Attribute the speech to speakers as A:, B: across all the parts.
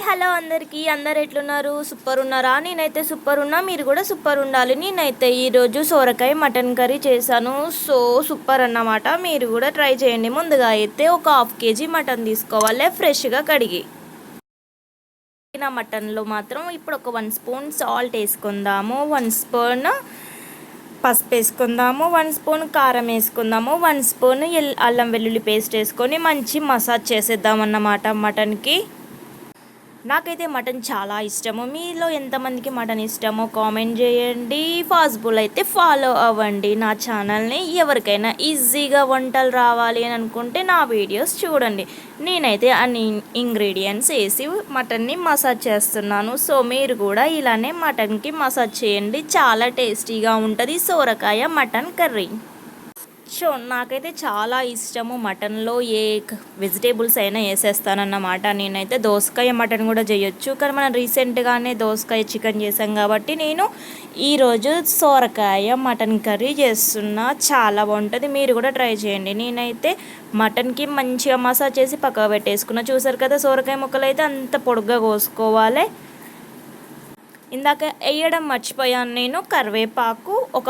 A: Hello అందరికీ. అందరు ఎట్లున్నారు? సూపర్ ఉన్నారా? నేనైతే సూపర్ ఉన్నా. మీరు కూడా సూపర్ ఉండాలి. నేనైతే ఈరోజు సోరకాయ మటన్ కర్రీ చేశాను. సూపర్ అన్నమాట. మీరు కూడా ట్రై చేయండి. ముందుగా అయితే ఒక హాఫ్ కేజీ మటన్ తీసుకోవాలి, ఫ్రెష్గా కడిగి. మటన్లో మాత్రం ఇప్పుడు ఒక 1 స్పూన్ సాల్ట్ వేసుకుందాము, 1 స్పూన్ పసుపు వేసుకుందాము, 1 స్పూన్ కారం వేసుకుందాము, 1 స్పూన్ అల్లం వెల్లుల్లి పేస్ట్ వేసుకొని మంచి మసాజ్ చేసేద్దామన్నమాట మటన్కి. నాకైతే మటన్ చాలా ఇష్టము. మీలో ఎంతమందికి మటన్ ఇష్టమో కామెంట్ చేయండి. పాసిబుల్ అయితే ఫాలో అవ్వండి నా ఛానల్ని. ఎవరికైనా ఈజీగా వంటలు రావాలి అని అనుకుంటే నా వీడియోస్ చూడండి. నేనైతే అన్ని ఇంగ్రీడియంట్స్ వేసి మటన్ని మసాజ్ చేస్తున్నాను. సో మీరు కూడా ఇలానే మటన్కి మసాజ్ చేయండి. చాలా టేస్టీగా ఉంటుంది సోరకాయ మటన్ కర్రీ. సో నాకైతే చాలా ఇష్టము. మటన్లో ఏ వెజిటేబుల్స్ అయినా వేసేస్తానన్నమాట. నేనైతే దోసకాయ మటన్ కూడా చేయొచ్చు, కానీ మనం రీసెంట్గానే దోసకాయ చికెన్ చేసాం కాబట్టి నేను ఈరోజు సోరకాయ మటన్ కర్రీ చేస్తున్నా. చాలా బాగుంటుంది, మీరు కూడా ట్రై చేయండి. నేనైతే మటన్కి మంచిగా మసాజ్ చేసి పక్కకు పెట్టేసుకున్నా. చూసారు కదా, సోరకాయ ముక్కలు అయితే అంత పొడుగ్గా కోసుకోవాలి. ఇందాక వేయడం మర్చిపోయాను నేను, కరివేపాకు, ఒక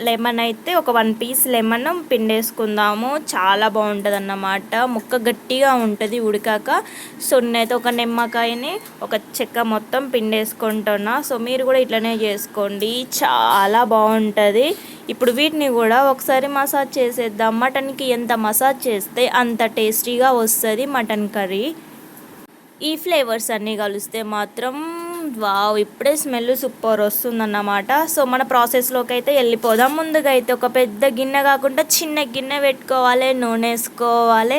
A: లెమన్ అయితే ఒక 1 పీస్ లెమన్ పిండేసుకుందాము. చాలా బాగుంటుంది అన్నమాట. ముక్క గట్టిగా ఉంటుంది ఉడికాక. సో నేనైతే ఒక నిమ్మకాయని ఒక చెక్క మొత్తం పిండేసుకుంటున్నా. సో మీరు కూడా ఇట్లనే చేసుకోండి, చాలా బాగుంటుంది. ఇప్పుడు వీటిని కూడా ఒకసారి మసాజ్ చేసేద్దాం. మటన్కి ఎంత మసాజ్ చేస్తే అంత టేస్టీగా వస్తుంది మటన్ కర్రీ. ఈ ఫ్లేవర్స్ అన్నీ కలిస్తే మాత్రం వావ్, ఇప్పుడే స్మెల్ సూపర్ వస్తుందన్నమాట. సో మన ప్రాసెస్లోకి అయితే వెళ్ళిపోదాం. ముందుగా అయితే ఒక పెద్ద గిన్నె కాకుండా చిన్న గిన్నె పెట్టుకోవాలి, నూనె వేసుకోవాలి.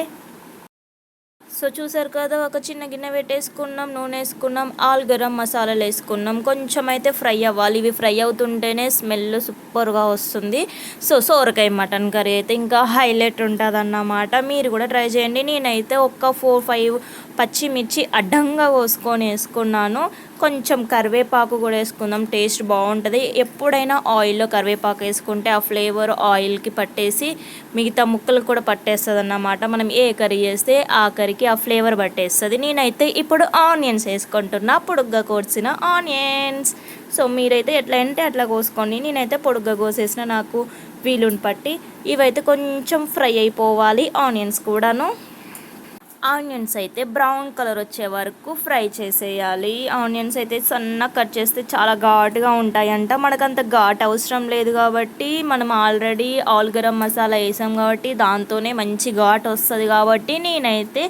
A: సో చూసారు కదా, ఒక చిన్న గిన్నె పెట్టేసుకున్నాం, నూనె వేసుకున్నాం, ఆల్ గరం మసాలాలు వేసుకున్నాం. కొంచెం అయితే ఫ్రై అవ్వాలి. ఇవి ఫ్రై అవుతుంటేనే స్మెల్ సూపర్గా వస్తుంది. సో సోరకాయ మటన్ కర్రీ అయితే ఇంకా హైలైట్ ఉంటుంది అన్నమాట. మీరు కూడా ట్రై చేయండి. నేనైతే ఒక 4-5 పచ్చిమిర్చి అడ్డంగా కోసుకొని వేసుకున్నాను. కొంచెం కరివేపాకు కూడా వేసుకుందాం, టేస్ట్ బాగుంటుంది. ఎప్పుడైనా ఆయిల్లో కరివేపాకు వేసుకుంటే ఆ ఫ్లేవర్ ఆయిల్కి పట్టేసి మిగతా ముక్కలు కూడా పట్టేస్తుంది అన్నమాట. మనం ఏ కర్రీ చేస్తే ఆ కర్రీకి ఆ ఫ్లేవర్ పట్టేస్తుంది. నేనైతే ఇప్పుడు ఆనియన్స్ వేసుకుంటున్నా, పొడుగ్గా కోసిన ఆనియన్స్. సో మీరైతే ఎట్లా అంటే అట్లా కోసుకోండి. నేనైతే పొడుగ్గా కోసేసిన, నాకు వీలుని పట్టి. ఇవైతే కొంచెం ఫ్రై అయిపోవాలి ఆనియన్స్ కూడాను. ఆనియన్స్ అయితే బ్రౌన్ కలర్ వచ్చే వరకు ఫ్రై చేసేయాలి. ఆనియన్స్ అయితే సన్నగా కట్ చేస్తే చాలా ఘాటుగా ఉంటాయంట. మనకంత ఘాటు అవసరం లేదు కాబట్టి, మనం ఆల్రెడీ ఆల్ గరం మసాలా వేసాం కాబట్టి దాంతోనే మంచి ఘాటు వస్తుంది కాబట్టి నేనైతే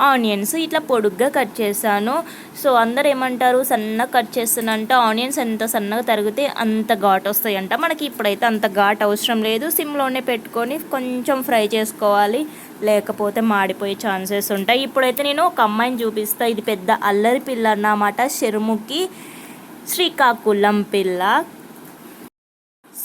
A: ఆనియన్స్ ఇట్లా పొడుగ్గా కట్ చేశాను. సో అందరు ఏమంటారు, సన్నగా కట్ చేస్తున్నంట ఆనియన్స్ ఎంత సన్నగా తరిగితే అంత ఘాటు వస్తాయంట. మనకి ఇప్పుడైతే అంత ఘాటు అవసరం లేదు. సిమ్లోనే పెట్టుకొని కొంచెం ఫ్రై చేసుకోవాలి, లేకపోతే మాడిపోయే ఛాన్సెస్ ఉంటాయి. ఇప్పుడైతే నేను ఒక అమ్మాయిని చూపిస్తా. ఇది పెద్ద అల్లరి పిల్ల అన్నమాట, షర్ముకి, శ్రీకాకుళం పిల్ల.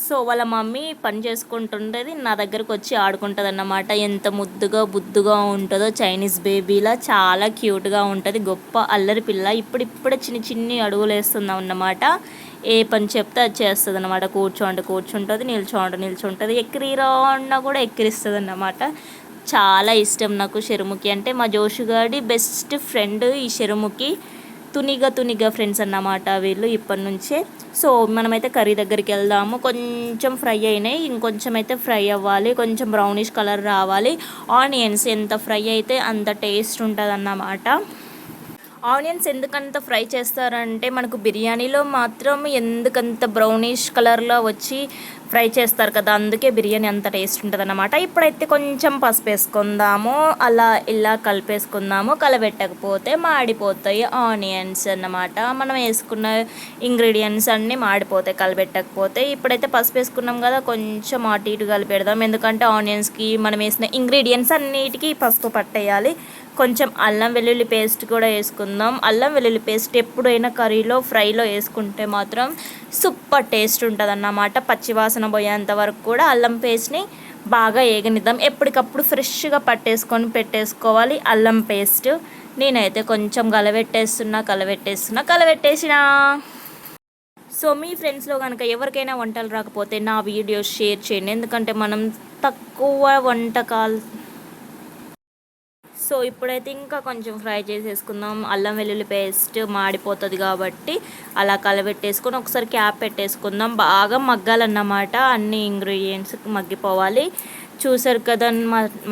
A: సో వాళ్ళ మమ్మీ పని చేసుకుంటుండేది, నా దగ్గరకు వచ్చి ఆడుకుంటుంది అన్నమాట. ఎంత ముద్దుగా బుద్దుగా ఉంటుందో, చైనీస్ బేబీలా చాలా క్యూట్గా ఉంటుంది. గొప్ప అల్లరి పిల్ల. ఇప్పుడిప్పుడే చిన్ని అడుగులు వేస్తుంది అన్నమాట. ఏ పని చెప్తే అది చేస్తుంది అన్నమాట. కూర్చుంటుంది, నిల్చుంటుంది, ఎక్కిరిరా అన్నా కూడా ఎక్కిరిస్తుంది అన్నమాట. చాలా ఇష్టం నాకు షర్ముకి అంటే. మా జోషుగాడి బెస్ట్ ఫ్రెండ్ ఈ షర్ముకి. తునిగా ఫ్రెండ్స్ అన్నమాట వీళ్ళు ఇప్పటి నుంచే. సో మనమైతే కర్రీ దగ్గరికి వెళ్దాము. కొంచెం ఫ్రై అయినాయి, ఇంకొంచెం అయితే ఫ్రై అవ్వాలి, కొంచెం బ్రౌనిష్ కలర్ రావాలి. ఆనియన్స్ ఎంత ఫ్రై అయితే అంత టేస్ట్ ఉంటుంది అన్నమాట. ఆనియన్స్ ఎందుకంత ఫ్రై చేస్తారంటే, మనకు బిర్యానీలో మాత్రం ఎందుకంత బ్రౌనిష్ కలర్లో వచ్చి ఫ్రై చేస్తారు కదా, అందుకే బిర్యానీ అంత టేస్ట్ ఉంటుంది అన్నమాట. ఇప్పుడైతే కొంచెం పసుపు వేసుకుందాము, అలా ఇలా కలిపేసుకుందాము. కలబెట్టకపోతే మాడిపోతాయి ఆనియన్స్ అన్నమాట. మనం వేసుకున్న ఇంగ్రీడియంట్స్ అన్నీ మాడిపోతాయి కలబెట్టకపోతే. ఇప్పుడైతే పసుపు వేసుకున్నాం కదా, కొంచెం అటు ఇటు కలిపెడదాం. ఎందుకంటే ఆనియన్స్కి మనం వేసిన ఇంగ్రీడియంట్స్ అన్నిటికీ పసుపు పట్టేయాలి. కొంచెం అల్లం వెల్లుల్లి పేస్ట్ కూడా వేసుకుందాం. అల్లం వెల్లుల్లి పేస్ట్ ఎప్పుడైనా కర్రీలో ఫ్రైలో వేసుకుంటే మాత్రం సూపర్ టేస్ట్ ఉంటుంది అన్నమాట. పచ్చివాసన పోయేంత వరకు కూడా అల్లం పేస్ట్ని బాగా ఏగనిద్దాం. ఎప్పటికప్పుడు ఫ్రెష్గా పెట్టేసుకోవాలి అల్లం పేస్ట్. నేనైతే కొంచెం కలబెట్టేసిన. సో మీ ఫ్రెండ్స్లో కనుక ఎవరికైనా వంటలు రాకపోతే నా వీడియోస్ షేర్ చేయండి. ఎందుకంటే మనం తక్కువ వంటకాలు సో ఇప్పుడైతే ఇంకా కొంచెం ఫ్రై చేసేసుకుందాం. అల్లం వెల్లుల్లి పేస్ట్ మాడిపోతుంది కాబట్టి అలా కలబెట్టేసుకొని ఒకసారి క్యాప్ పెట్టేసుకుందాం. బాగా మగ్గాలన్నమాట, అన్ని ఇంగ్రీడియంట్స్ మగ్గిపోవాలి. చూసారు కదా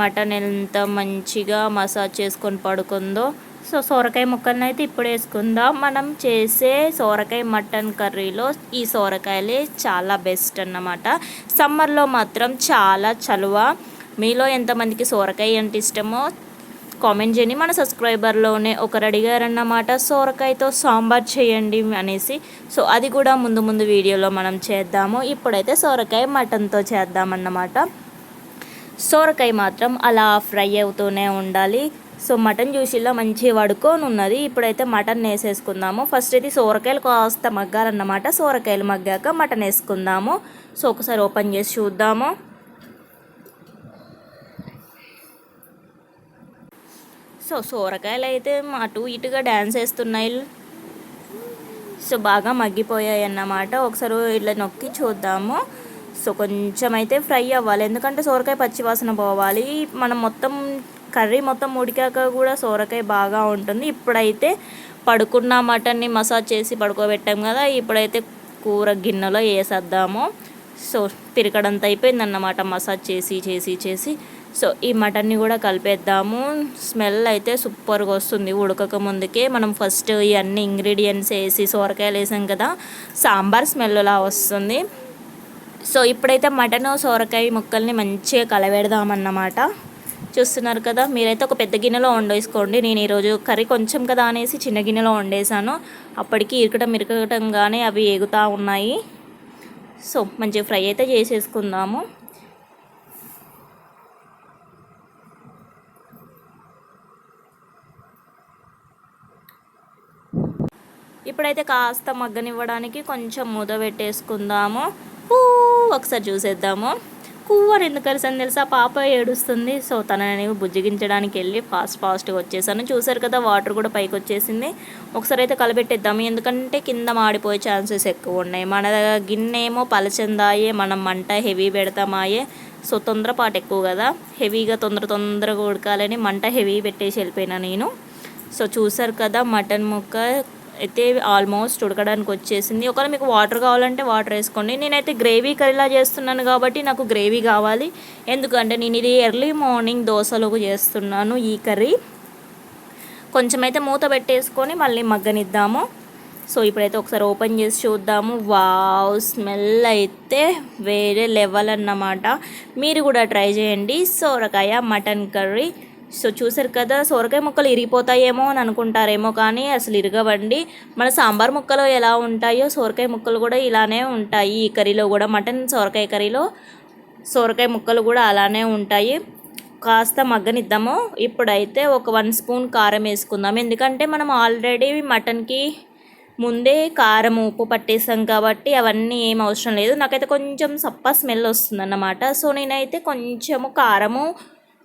A: మటన్ ఎంత మంచిగా మసాజ్ చేసుకొని పడుకుందో. సో సొరకాయ ముక్కలను అయితే ఇప్పుడు వేసుకుందాం. మనం చేసే సొరకాయ మటన్ కర్రీలో ఈ సొరకాయలే చాలా బెస్ట్ అన్నమాట. సమ్మర్లో మాత్రం చాలా చలువ. మీలో ఎంతమందికి సొరకాయ అంటే ఇష్టమో కామెంట్ చేయండి. మన సబ్స్క్రైబర్లోనే ఒకరు అడిగారన్నమాట సొరకాయతో సాంబార్ చేయండి అనేసి. సో అది కూడా ముందు వీడియోలో మనం చేద్దాము. ఇప్పుడైతే సొరకాయ మటన్తో చేద్దామన్నమాట. సొరకాయ మాత్రం అలా ఫ్రై అవుతూనే ఉండాలి. సో మటన్ జ్యూసీలో మంచిగా వడుకొని ఉన్నది. ఇప్పుడైతే మటన్ వేసేసుకుందాము. ఫస్ట్ అయితే సొరకాయలు కాస్త మగ్గాలన్నమాట. సొరకాయలు మగ్గాక మటన్ వేసుకుందాము. సో ఒకసారి ఓపెన్ చేసి చూద్దాము. సో సొరకాయలు అయితే అటు ఇటుగా డ్యాన్స్ వేస్తున్నాయి. సో బాగా మగ్గిపోయాయి అన్నమాట. ఒకసారి ఇట్లా నొక్కి చూద్దాము. సో కొంచెం అయితే ఫ్రై అవ్వాలి, ఎందుకంటే సొరకాయ పచ్చివాసన పోవాలి. మనం మొత్తం కర్రీ మొత్తం ఉడికాక కూడా సొరకాయ బాగా ఉంటుంది. ఇప్పుడైతే పడుకున్న మటన్ని మసాజ్ చేసి పడుకోబెట్టాం కదా, ఇప్పుడైతే కూర గిన్నెలో వేసేద్దాము. సో పిరికడంత అయిపోయిందన్నమాట మసాజ్ చేసి. సో ఈ మటన్ని కూడా కలిపేద్దాము. స్మెల్ అయితే సూపర్గా వస్తుంది. ఉడకక ముందుకే మనం ఫస్ట్ ఈ అన్ని ఇంగ్రీడియంట్స్ వేసి సొరకాయలు వేసాం కదా, సాంబార్ స్మెల్లా వస్తుంది. సో ఇప్పుడైతే మటన్ సొరకాయ ముక్కల్ని మంచిగా కలబెడదామన్నమాట. చూస్తున్నారు కదా, మీరైతే ఒక పెద్ద గిన్నెలో వండేసుకోండి. నేను ఈరోజు కర్రీ కొంచెం కదా అనేసి చిన్న గిన్నెలో వండేసాను. అప్పటికి ఇరకటంగానే అవి ఎగుతూ ఉన్నాయి. సో మంచిగా ఫ్రై అయితే చేసేసుకుందాము. ఇప్పుడైతే కాస్త మగ్గనివ్వడానికి కొంచెం మూత పెట్టేసుకుందాము. ఒకసారి చూసేద్దాము. కూర ఎందుకు అరిసని తెలుసా, పాప ఏడుస్తుంది. సో తనని బుజ్జిగించడానికి వెళ్ళి ఫాస్ట్గా వచ్చేసాను. చూసారు కదా, వాటర్ కూడా పైకి వచ్చేసింది. ఒకసారి అయితే కలబెట్టేద్దాము, ఎందుకంటే కింద మాడిపోయే ఛాన్సెస్ ఎక్కువ ఉన్నాయి. మన గిన్నె ఏమో పలచందాయే, మనం మంట హెవీ పెడతామాయే. సో తొందరపాటు ఎక్కువ కదా, హెవీగా తొందరగా ఉడకాలని మంట హెవీ పెట్టేసి వెళ్ళిపోయినా నేను. సో చూసారు కదా, మటన్ ముక్క అయితే ఆల్మోస్ట్ ఉడకడానికి వచ్చేసింది. ఒకవేళ మీకు వాటర్ కావాలంటే వాటర్ వేసుకోండి. నేనైతే గ్రేవీ కర్రీలా చేస్తున్నాను కాబట్టి నాకు గ్రేవీ కావాలి. ఎందుకంటే నేను ఇది ఎర్లీ మార్నింగ్ దోశలోకి చేస్తున్నాను ఈ కర్రీ. కొంచెం అయితే మూత పెట్టేసుకొని మళ్ళీ మగ్గనిద్దాము. సో ఇప్పుడైతే ఒకసారి ఓపెన్ చేసి చూద్దాము. వావ్, స్మెల్ అయితే వేరే లెవెల్ అన్నమాట. మీరు కూడా ట్రై చేయండి సొరకాయ మటన్ కర్రీ. సో చూసారు కదా, సొరకాయ ముక్కలు ఇరిగిపోతాయేమో అని అనుకుంటారేమో, కానీ అసలు ఇరగవండి. మన సాంబార్ ముక్కలు ఎలా ఉంటాయో సొరకాయ ముక్కలు కూడా ఇలానే ఉంటాయి. ఈ కర్రీలో కూడా, మటన్ సొరకాయ కర్రీలో సొరకాయ ముక్కలు కూడా అలానే ఉంటాయి. కాస్త మగ్గనిద్దాము. ఇప్పుడైతే ఒక 1 స్పూన్ కారం వేసుకుందాం, ఎందుకంటే మనం ఆల్రెడీ మటన్కి ముందే కారం ఉప్పు పట్టేసాం కాబట్టి అవన్నీ ఏం అవసరం లేదు. నాకైతే కొంచెం సప్ప స్మెల్ వస్తుందన్నమాట. సో నేనైతే కొంచెము కారము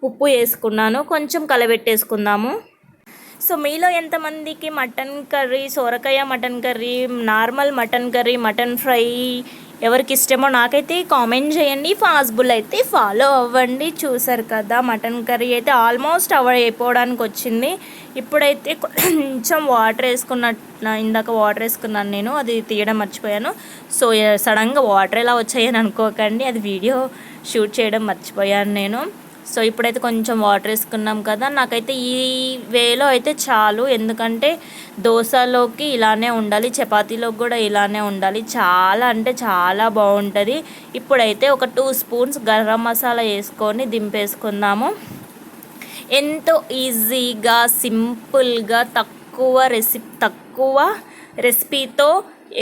A: ఉప్పు వేసుకున్నాను. కొంచెం కలబెట్టేసుకుందాము. సో మీలో ఎంతమందికి మటన్ కర్రీ, సొరకాయ mutton curry, normal mutton curry, mutton fry ఎవరికి ఇష్టమో నాకైతే కామెంట్ చేయండి. పాసిబుల్ అయితే ఫాలో అవ్వండి. చూసారు కదా, మటన్ కర్రీ అయితే ఆల్మోస్ట్ అయిపోవడానికి వచ్చింది. ఇప్పుడైతే కొంచెం వాటర్ ఇందాక వాటర్ వేసుకున్నాను నేను, అది తీయడం మర్చిపోయాను. సో సడన్గా వాటర్ ఎలా వచ్చాయని అనుకోకండి, అది వీడియో షూట్ చేయడం మర్చిపోయాను నేను. సో ఇప్పుడైతే కొంచెం వాటర్ వేసుకున్నాం కదా, నాకైతే ఈ వేలో అయితే చాలు. ఎందుకంటే దోశలోకి ఇలానే ఉండాలి, చపాతీలోకి కూడా ఇలానే ఉండాలి. చాలా అంటే చాలా బాగుంటుంది. ఇప్పుడైతే ఒక 2 స్పూన్స్ గరం మసాలా వేసుకొని దింపేసుకుందాము. ఎంతో ఈజీగా, సింపుల్గా, తక్కువ రెసిపీతో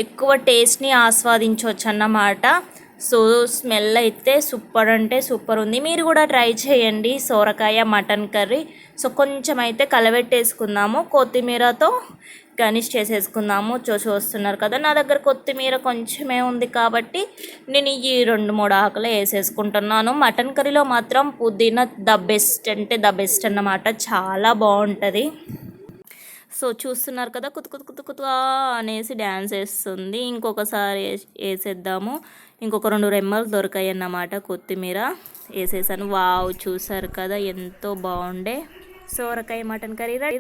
A: ఎక్కువ టేస్ట్ని ఆస్వాదించవచ్చు అన్నమాట. సో స్మెల్ అయితే సూపర్ అంటే సూపర్ ఉంది. మీరు కూడా ట్రై చేయండి సొరకాయ మటన్ కర్రీ. సో కొంచెం అయితే కలబెట్టేసుకుందాము, కొత్తిమీరతో గార్నిష్ చేసేసుకుందాము. చూస్తున్నారు కదా, నా దగ్గర కొత్తిమీర కొంచెమే ఉంది కాబట్టి నేను ఈ 2-3 ఆకులు వేసేసుకుంటున్నాను. మటన్ కర్రీలో మాత్రం పుదీనా ద బెస్ట్ అన్నమాట, చాలా బాగుంటుంది. సో చూస్తున్నారు కదా, కుతుకుతుకుతుకుతుగా అనేసి డ్యాన్స్ వేస్తుంది. ఇంకొకసారి వేసేద్దాము. ఇంకొక 2 రెమ్మలు దొరికాయి అన్నమాట. కొత్తిమీర వేసేసాను. వావ్, చూసారు కదా, ఎంతో బాగుండే. సోరకాయ మటన్ కర్రీ రెడీ.